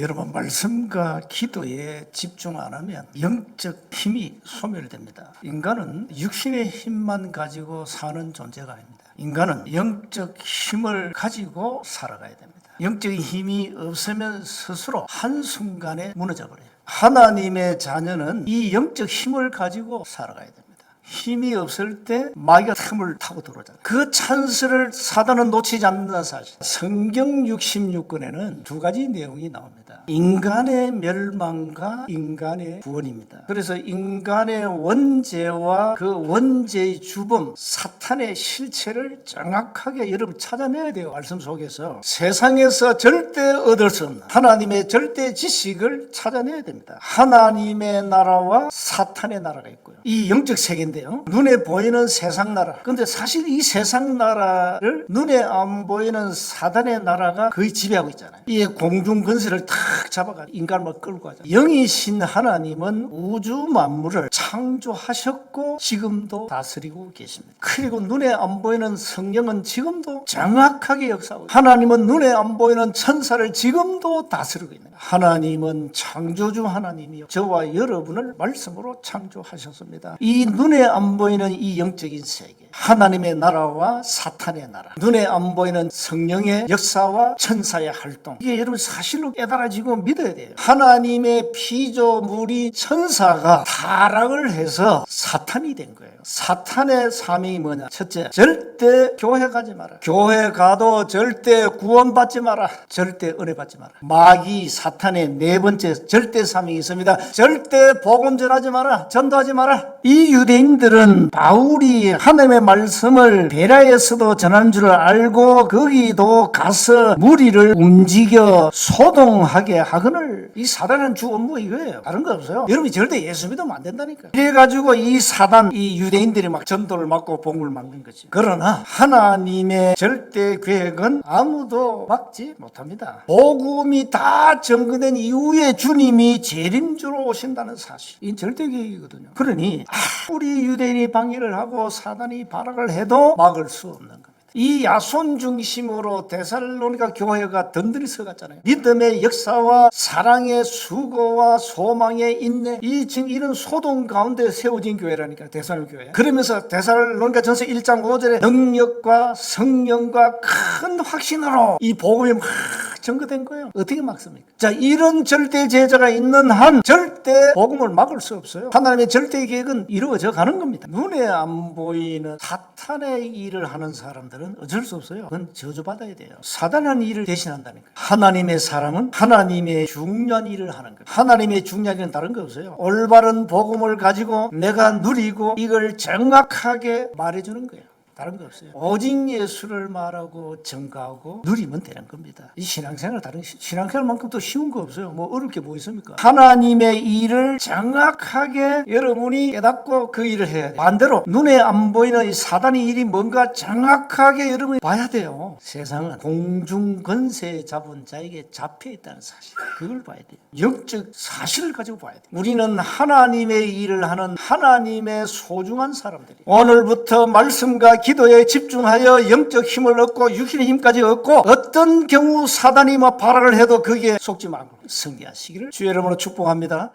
여러분, 말씀과 기도에 집중 안 하면 영적 힘이 소멸됩니다. 인간은 육신의 힘만 가지고 사는 존재가 아닙니다. 인간은 영적 힘을 가지고 살아가야 됩니다. 영적인 힘이 없으면 스스로 한순간에 무너져 버려요. 하나님의 자녀는 이 영적 힘을 가지고 살아가야 됩니다. 힘이 없을 때 마귀가 틈을 타고 들어오잖아요. 그 찬스를 사단은 놓치지 않는다는 사실. 성경 66권에는 두 가지 내용이 나옵니다. 인간의 멸망과 인간의 구원입니다. 그래서 인간의 원죄와 그 원죄의 주범 사탄의 실체를 정확하게 여러분 찾아내야 돼요. 말씀 속에서 세상에서 절대 얻을 수 없는 하나님의 절대 지식을 찾아내야 됩니다. 하나님의 나라와 사탄의 나라가 있고요. 이 영적 세계인데요, 눈에 보이는 세상 나라. 근데 사실 이 세상 나라를 눈에 안 보이는 사단의 나라가 거의 지배하고 있잖아요. 이 공중 권세를 탁 잡아가 인간을 막 끌고 가잖아요. 영이신 하나님은 우주 만물을 창조하셨고 지금도 다스리고 계십니다. 그리고 눈에 안 보이는 성령은 지금도 정확하게 역사하고 있습니다. 하나님은 눈에 안 보이는 천사를 지금도 다스리고 있는 거예요. 하나님은 창조주 하나님이요, 저와 여러분을 말씀으로 창조하셨습니다. 이 눈에 안 보이는 이 영적인 세계, 하나님의 나라와 사탄의 나라, 눈에 안 보이는 성령의 역사와 천사의 활동, 이게 여러분 사실로 깨달아지고 믿어야 돼요. 하나님의 피조물이 천사가 타락을 해서 사탄이 된 거예요. 사탄의 사명이 뭐냐? 첫째, 절대 교회 가지 마라. 교회 가도 절대 구원받지 마라. 절대 은혜 받지 마라. 마귀 사탄의 네 번째 절대 사명이 있습니다. 절대 복음 전하지 마라. 전도하지 마라. 이 유대인들은 바울이 하나님의 말씀을 베라에서도 전하는 줄 알고 거기도 가서 무리를 움직여 소동하게 하거늘. 이 사단은 주 업무 이거예요. 다른 거 없어요. 여러분이 절대 예수 믿으면 안 된다니까. 그래가지고 이 사단, 이 유대인들이 막 전도를 막고 복음을 막는 거지. 그러나 하나님의 절대 계획은 아무도 막지 못합니다. 복음이 다 점거된 이후에 주님이 재림주로 오신다는 사실, 이 절대 계획이거든요. 그러니 아무리 유대인이 방해를 하고 사단이 발악을 해도 막을 수 없는 겁니다. 이 야손 중심으로 데살로니가 교회가 든든히 서갔잖아요. 믿음의 역사와 사랑의 수고와 소망의 인내, 지금 이런 소동 가운데 세워진 교회라니까, 데살로니가 교회. 그러면서 데살로니가 전서 1장 5절에 능력과 성령과 큰 확신으로 이 복음이 막 증거된 거예요. 어떻게 막습니까? 자, 이런 절대 제자가 있는 한 절대 복음을 막을 수 없어요. 하나님의 절대 계획은 이루어져 가는 겁니다. 눈에 안 보이는 사탄의 일을 하는 사람들은 어쩔 수 없어요. 그건 저주받아야 돼요. 사단한 일을 대신한다니까. 하나님의 사람은 하나님의 중요한 일을 하는 거예요. 하나님의 중요한 일은 다른 거 없어요. 올바른 복음을 가지고 내가 누리고 이걸 정확하게 말해주는 거예요. 다른 거 없어요. 오직 예수를 말하고 증거하고 누리면 되는 겁니다. 이 신앙생활, 다른 신앙생활만큼 또 쉬운 거 없어요. 뭐 어려울 게 뭐 있습니까? 하나님의 일을 정확하게 여러분이 깨닫고 그 일을 해야 돼요. 반대로 눈에 안 보이는 이 사단의 일이 뭔가 정확하게 여러분이 봐야 돼요. 세상은 공중 권세 잡은 자에게 잡혀 있다는 사실, 그걸 봐야 돼요. 영적 사실을 가지고 봐야 돼요. 우리는 하나님의 일을 하는 하나님의 소중한 사람들이에요. 오늘부터 말씀과 기도에 집중하여 영적 힘을 얻고 육신의 힘까지 얻고 어떤 경우 사단이 발악을 해도 거기에 속지 말고 승리하시기를 주의 이름으로 축복합니다.